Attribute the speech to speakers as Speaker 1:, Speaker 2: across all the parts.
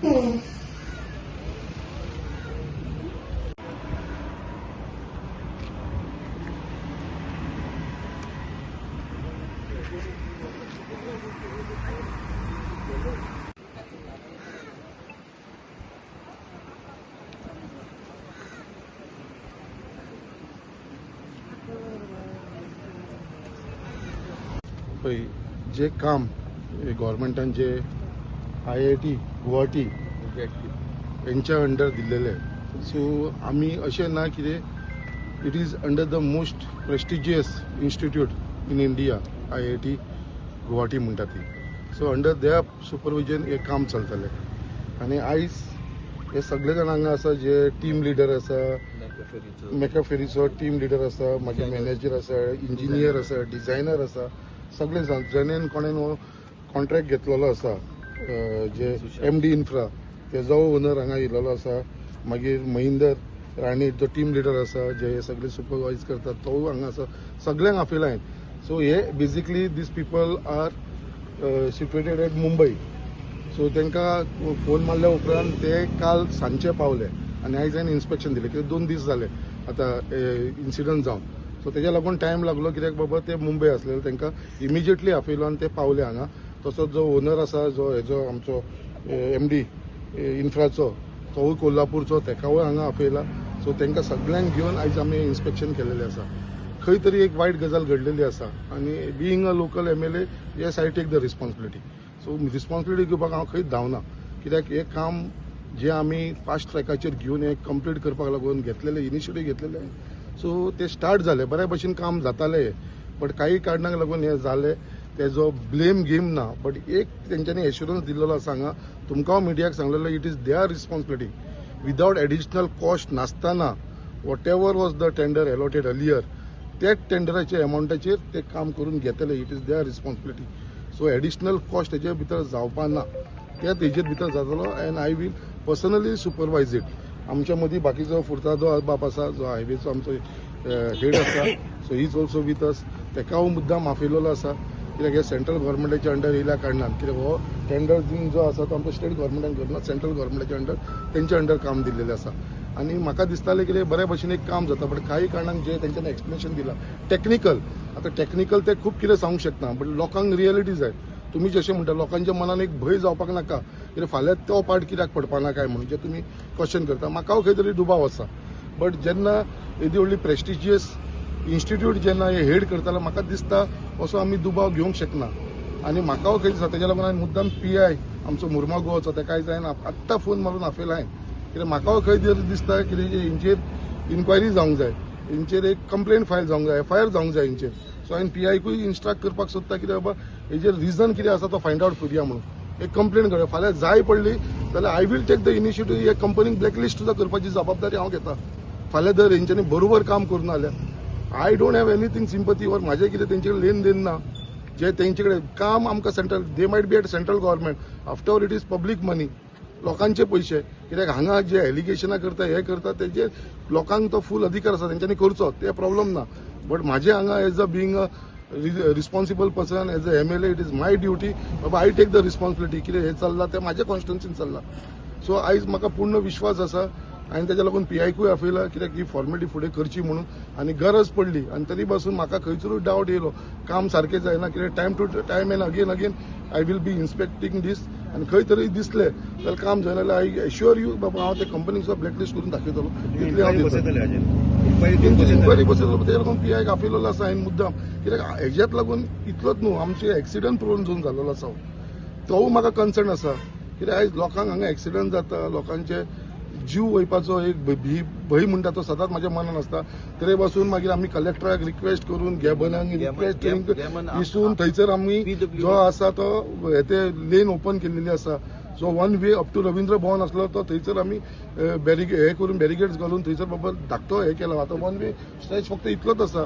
Speaker 1: जे काम गव्हर्मेंटान जे IIT गुवाहाटी यांच्या under दिलेले आहे. सो आम्ही असे ना कितें it is under the most prestigious institute in India IIT Guwahati म्हणटा ती. सो अंडर देअर सुपरविजन हे काम चलतलें आनी आयज हे सगळे जाण हांगा आसा जे टीम लिडर आसा, मेकाफेरीचो टीम लिडर आसा, मागीर मॅनेजर आसा, इंजिनियर आसा, डिझायनर आसा, सगळे जाण जेणेन कोणेन हो कॉन्ट्रॅक्ट घेतलेलो आसा जे MD इन्फ्रा तेजो ओनर हांगा येयलेलो आसा. मागीर महेंदर राणे जो टीम लिडर आसा जे सगळे सुपरवायज करता तो हांगा आसा. सगळ्यांक आपयला. सो हे basically these people are situated at Mumbai. So तांकां फोन मारल्या उपरांत ते काल सांजचे पावले आनी आयज हांवें इन्स्पेक्शन दिलें कित्याक 2 दीस जाले आतां इन्सिडंट जावन. सो तेज्या लागून टायम लागलो कित्याक बाबा ते मुंबय आसलेले तांकां इमिजिएटली आपयलो आनी ते पावले हांगा. तसोच जो ओनर आसा जो हेजो आमचो MD इन्फ्राचो तोवूय कोल्हापूरचो तेकावूय हांगा आपयला. सो तांकां सगळ्यांक घेवन आयज आमी इन्स्पेक्शन केलेलें आसा. खंय तरी एक वायट गजाल घडलेली आसा आनी being a local MLA yes I take the responsibility. So responsibility घेवपाक हांव खंयच धांवना कित्याक हे काम जे आमी फास्ट ट्रॅकाचेर घेवन हे कंप्लीट करपाक लागून घेतलेले इनिशिएटीव घेतलेले. सो ते स्टार्ट जाले बऱ्या भशेन काम जाताले बट काही कारणाक लागून हे जाले. तेजो ब्लेम गेम ना बट एक तेंच्यांनी एश्युरन्स दिल्लो आसा हांगा तुमकां मिडियाक सांगलेलो it is their responsibility without additional cost नासतना whatever was the tender allotted earlier त्याच टेंडराच्या अमाउंटाचेर ते काम करून घेतले. It is their responsibility. So additional cost हेजे भितर जावपा ना त्या तेजेर भितर जातलो and I will personally supervise it. आमच्या मदीं बाकीचो फुर्तादो बाप आसा जो हायवेचो आमचो हेड आसा. So he is also with us. तेका मुद्दाम आपयलेलो आसा कित्याक हे सेंट्रल गव्हर्मेंटाच्या अंडर येयल्या कारणान कित्याक हो टेंडर जो आसा तो आमचो स्टेट गव्हर्मेंटान करना सेंट्रल गव्हर्मेंटाच्या अंडर तेंच्या अंडर काम दिल्लेलें आसा. आनी म्हाका दिसतालें की बऱ्या भशेन एक काम जाता बट काही कारणांक जे तेंच्यांनी एक्सप्लेनेशन दिलां टेक्निकल. आतां टेक्निकल ते खूब कितें सांगूंक शकना बट लोकांक रियलिटी जाय. तुमी जशें म्हणटा लोकांच्या मनान एक भंय जावपाक नाका कित्याक फाल्यां तो पार्ट कित्याक पडपाना काय म्हणून जे तुमी क्वेश्चन करता. म्हाकाय खंय तरी दुबाव आसा बट जेन्ना येदी व्हडली प्रेस्टिजियस इन्स्टिट्यूट जेन्ना हे हेड करतालो म्हाका दिसता असो आमी दुबाव घेवंक शकना. आनी म्हाका खंय दिसता तेज्या लागून हांवें मुद्दाम PI आमचो मुर्मा गोवाचो तेका आयज हांवें आत्तां फोन मारून आपयला कित्याक म्हाका खंय दिसता की हेंचेर इन्क्वायरी जावंक जाय, हेंचेर एक कंप्लेन फायल जावंक जाय, FIR जावंक जाय हेंचेर. सो हांवें PIकूय इन्स्ट्रक्ट करपाक सोदता कित्याक बाबा हेजेर रिजन कितें आसा तो फायंड आवट करुया म्हणून एक कंप्लेन करूया. फाल्यां जाय पडली जाल्यार I will take the initiative. हे कंपनीक ब्लॅकलिस्ट सुद्दां करपाची जबाबदारी हांव घेता. फाल्यां जर हेंच्यांनी बरोबर काम करूं ना जाल्यार I don't have anything sympathy वर म्हाजें कितें तेंचे कडेन लेन देन ना. जे तेंचे कडेन काम आमकां central they might be at central government after all it is public money लोकांचे पयशे कित्याक हांगा जे एलिगेशनां करता हे करता तेजे लोकांक तो फूल अधिकार आसा तेंच्यांनी करचो ते प्रॉब्लम ना. बट म्हाजे हांगा as a being a responsible person as a MLA it is my duty बाबा आय टेक द रिस्पॉन्सिबिलिटी कितें हे चल्लां तें म्हाज्या कॉन्स्टिट्युन्सीन चल्लां. सो आयज म्हाका पूर्ण विश्वास आसा आनी तेज्या लागून PIकूय आपयला कित्याक ही फॉर्मेलिटी फुडें करची म्हणून आनी गरज पडली आनी तरी पासून म्हाका खंयसरूय डावट येयलो काम सारकें जायना कित्याक time to time and again I will be inspecting this आनी खंय तरी दिसलें जाल्यार काम जायना जाल्यार आय एश्युअर यू बाबा हांव ते कंपनीक सुद्दां ब्लॅकलिस्ट करून दाखयतलो. इतलें हांव इन्क्वायरी बसयतलो तेज्या लागून PIक आपयलेलो आसा हांवें मुद्दाम कित्याक हेज्यात लागून इतलोच न्हू आमचे एक्सिडंट प्रोन झोन जाल्लो आसा तोवूय म्हाका कन्सर्न आसा कित्याक आयज लोकांक हांगा एक्सिडंट जाता लोकांचे जीव वयपाचो एक भंय म्हणटा तो सदांच म्हाज्या मनान आसता. तरी पासून मागीर आमी कलेक्टराक रिक्वेस्ट करून गॅबनाक रिक्वेस्ट विसून थंयसर आमी जो आसा तो ते लेन ओपन केल्लेली आसा. जो one way up to Rabindra Bhavan आसलो तो थंयसर आमी हे करून बॅरिकेड्स घालून थंयसर बाबा धाकटो हे केला. आतां वन वे स्ट्रेच फक्त इतलोच आसा.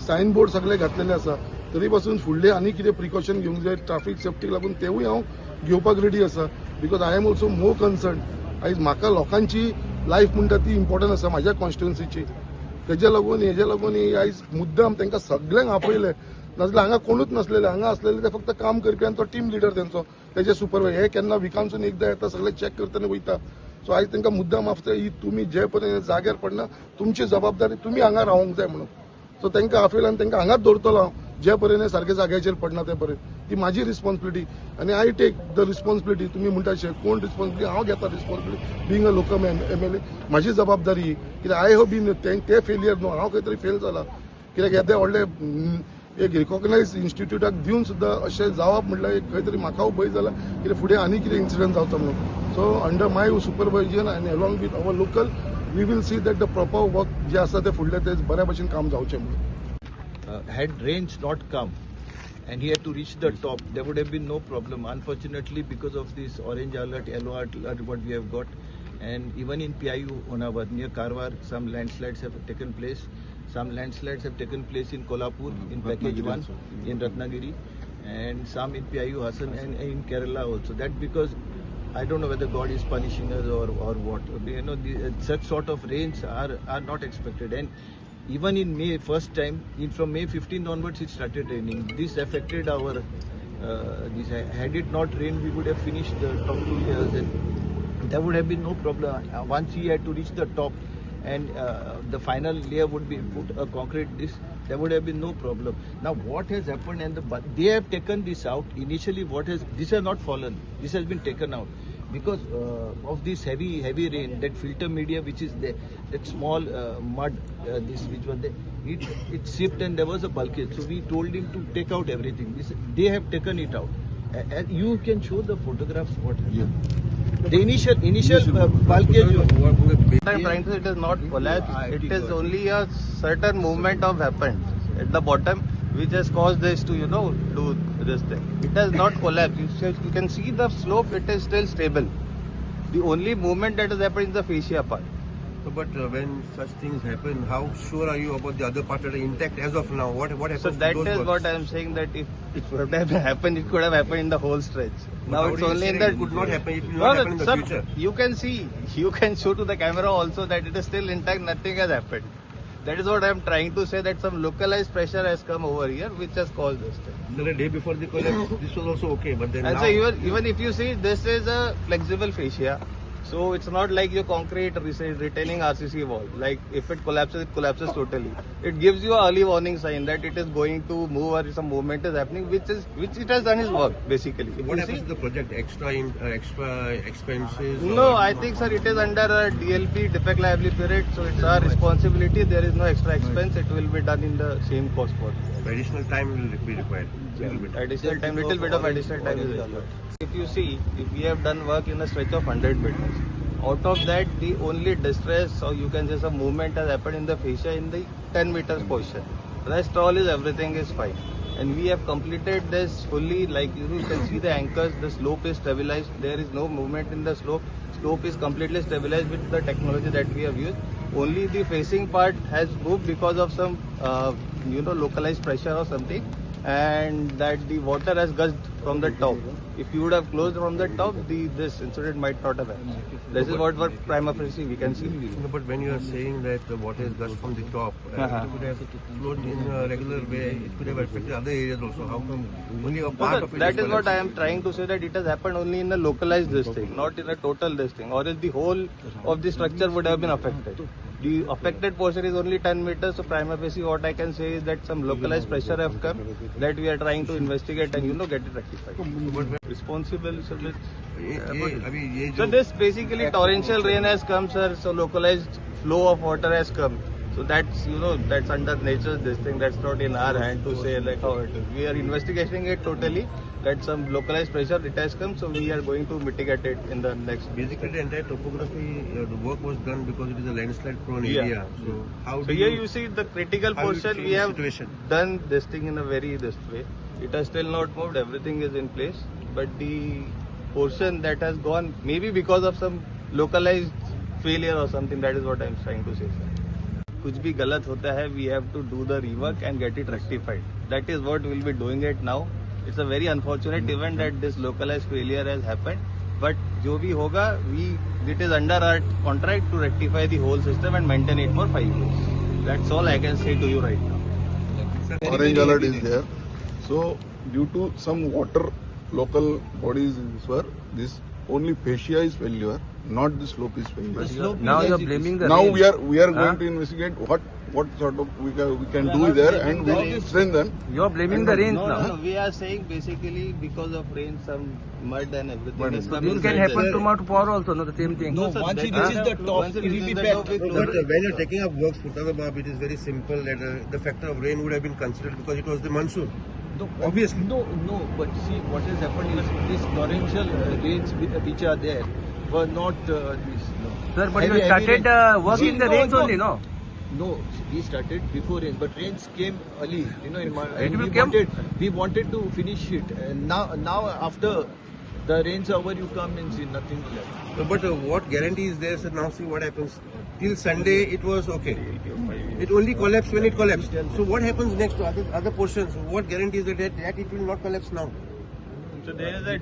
Speaker 1: सायन बोर्ड सगळे घातलेले आसा. तरी पासून फुडले आनी कितें प्रिकॉशन घेवंक जाय ट्रॅफिक सेफ्टीक लागून तेवूय हांव घेवपाक रेडी आसा because I am also more concern. आयज म्हाका लोकांची लायफ म्हणटा ती इम्पॉर्टंट आसा म्हाज्या कॉन्स्टिट्युन्सीची तेज्या लागून हेज्या लागून आयज मुद्दाम तांकां सगळ्यांक आपयले नाजाल्यार हांगा कोणूच नसलेले, हांगा असलेले ते फक्त काम करपी आनी तो टीम लिडर तेंचो, तेजे सुपरवायझर. हे केन्ना विकांसून एकदां येता, सगळे चॅक करता आनी वयता. सो आयज तांकां मुद्दाम मागता ही तुमी जे पर्यंत जाग्यार पडना तुमची जबाबदारी, तुमी हांगा रावंक जाय म्हणून. सो तांकां आफेल आनी तांकां हांगाच दवरतलो हांव जे पर्यंत सारके जाग्याचेर पडना ते पर्यंत. ती म्हाजी रिस्पॉन्सिबिलिटी आनी आय टेक द रिस्पॉन्सिबिलिटी. तुमी म्हणटा कोण रिस्पॉन्सिबिलिटी, हांव घेता responsibility being a local MLA. म्हाजी जबाबदारी ही, कित्याक आय हॅव बीन ते फेलियर न्हू, हांव खंय तरी फेल जाला. कित्याक येते व्हडले एक रिकॉग्नायज इन्स्टिट्यूटाक दिवन सुद्दां अशें जावप म्हटल्यार एक खंय तरी म्हाकाय भंय जाला कित्याक फुडें आनी कितें इन्सिडंट जावचो म्हणून. सो अंडर माय सुपरवायजन आनी along with our local we will see that the proper work जे आसा ते फुडले ते बऱ्या भशेन काम जावचें म्हणून.
Speaker 2: Had rains not come and he had to reach the top, there would have been no problem. Unfortunately, because of this orange alert, yellow alert what we have got, and even in PIU Honavar near Karwar, some landslides have taken place. Some landslides have taken place in Kolhapur, in package 1, in Ratnagiri, and some in PIU Hassan and in Kerala also. That because I don't know whether God is punishing us or what. You know, such sort of rains are not expected. And even in May, first time, from May 15 onwards, it started raining. This affected our. Had it not rained, we would have finished the top 2 layers, and there would have been no problem. Once he had to reach the top, and the final layer would be put a concrete disc, there would have been no problem. Now, what has happened? And they have taken this out. Initially, this has not fallen. This has been taken out. Because of this heavy rain, that filter media which is there, that small mud, which was there, it seeped and there was a bulkhead. So we told him to take out everything. They have taken it out. And you can show the photographs what happened. Yeah. The initial bulkhead.
Speaker 3: I'm trying to say it is not collapsed. It is only a certain movement of happened at the bottom, which has caused this to do this thing. It has not collapsed. You can see the slope, it is still stable. The only movement that has happened is the fascia part.
Speaker 4: So, but when such things happen, how sure are you about the other parts that are intact as of now? What happens
Speaker 3: So that
Speaker 4: to those
Speaker 3: is
Speaker 4: works?
Speaker 3: what I am saying, that if it would have happened, it could have happened in the whole stretch.
Speaker 4: But
Speaker 3: Now
Speaker 4: how
Speaker 3: it's
Speaker 4: do you
Speaker 3: only
Speaker 4: say
Speaker 3: in
Speaker 4: that
Speaker 3: the...
Speaker 4: it could not happen, it will
Speaker 3: No,
Speaker 4: not
Speaker 3: no,
Speaker 4: happen in the
Speaker 3: sir,
Speaker 4: future.
Speaker 3: you can see, you can show to the camera also that it is still intact, nothing has happened. That is what I am trying to say, that some localized pressure has come over here, which has caused this thing.
Speaker 4: The day before the collapse, this was also okay, but then
Speaker 3: And
Speaker 4: now...
Speaker 3: so even if you see, this is a flexible fascia. So it's not like your concrete retaining RCC wall. Like if it collapses totally. It gives you an early warning sign that it is going to move or some movement is happening, which it has done its work basically.
Speaker 4: So what happens to the project? Extra expenses?
Speaker 3: No, I think, sir, it is under a DLP, defect liability period, so it's our responsibility. There is no extra expense. It will be done in the same cost for.
Speaker 4: Additional time will be required. Little bit
Speaker 3: Of additional time is required. If you see, if we have done work in a stretch of 100 meters, out of that the only distress, or you can say some movement, has happened in the fascia in the 10 meters portion. Rest all is everything is fine. And we have completed this fully, like you can see the anchors, the slope is stabilized, there is no movement in the slope. Slope is completely stabilized with the technology that we have used. Only the facing part has moved because of some localized pressure or something, and that the water has gushed from the top. If you would have closed from the top, this incident might not have happened. This is what prima facie we can see.
Speaker 4: No, but when you are saying that the water is gushed from the top, it could have flowed in a regular way, it could have affected other areas also. How come only a part of it
Speaker 3: That is what I am trying to say, that it has happened only in a localized this thing, not in a total this thing, or else the whole of the structure would have been affected. The affected portion is only 10 meters, so prima facie what I can say is that some localized pressure have come, that we are trying to investigate and get it rectified. Responsible, so so this basically torrential rain has come, sir, so localized flow of water has come. So that's that's under nature's this thing, that's not in our hand to say like how it is. We are investigating it totally, that some localized pressure it has come, so we are going to mitigate it in the next.
Speaker 4: Basically, the entire topography, the work was done because it is a landslide prone area. So how
Speaker 3: So here you see the critical portion, we have
Speaker 4: situation?
Speaker 3: done this thing in a very this way. It has still not moved, everything is in place, but the portion that has gone, maybe because of some localized failure or something, that is what I am trying to say, sir. कुछ भी गलत होता है, we have to do the rework and get it rectified. That is what we will be doing it now. It's a very unfortunate event that this localized failure has happened, but जो भी होगा, it is under our contract to rectify the whole system and maintain it for 5 years. That's all I can say to you right now.
Speaker 1: Orange alert is there.
Speaker 5: So due to some water local bodies were this only fascia is failure, not the slope is failure.
Speaker 6: Now you are blaming the
Speaker 5: Now
Speaker 6: rain.
Speaker 5: we are going to investigate what sort of we can do there, and we'll strengthen.
Speaker 6: You are blaming the rains
Speaker 3: No,
Speaker 6: now.
Speaker 3: no, no. We are saying basically because of rain, some mud and everything
Speaker 5: Mud.
Speaker 3: is
Speaker 5: So
Speaker 3: coming
Speaker 6: This can
Speaker 3: inside
Speaker 6: happen
Speaker 3: there.
Speaker 6: tomorrow also, no, the same thing.
Speaker 2: No,
Speaker 3: sir,
Speaker 2: once he
Speaker 3: that-
Speaker 2: reaches the top,
Speaker 3: once
Speaker 2: it
Speaker 3: it
Speaker 2: will
Speaker 3: reaches
Speaker 2: be
Speaker 3: the
Speaker 2: back.
Speaker 3: top, we
Speaker 4: No,
Speaker 3: close
Speaker 4: but
Speaker 3: it.
Speaker 4: when you're taking up works, Murtaza Bab, it is very simple that the factor of rain would have been considered because it was the monsoon.
Speaker 2: No,
Speaker 4: Obviously.
Speaker 2: No, but see, what has happened is these torrential rains which are there were not these. No.
Speaker 6: Sir, but
Speaker 2: Heavy-
Speaker 6: you started
Speaker 2: heavy
Speaker 6: work
Speaker 2: rain.
Speaker 6: in the
Speaker 2: No,
Speaker 6: rains
Speaker 2: no.
Speaker 6: only, no?
Speaker 2: No, we started before rain, but rains came early. You know,
Speaker 6: It will
Speaker 2: we
Speaker 6: come.
Speaker 2: wanted to finish it. And now after the rains are over, you come and see nothing left.
Speaker 4: But what guarantee is there? So now see what happens. Till Sunday it was okay. It only collapsed when it collapsed. So what happens next to other portions? What guarantee is that it will not collapse now?
Speaker 3: So there is a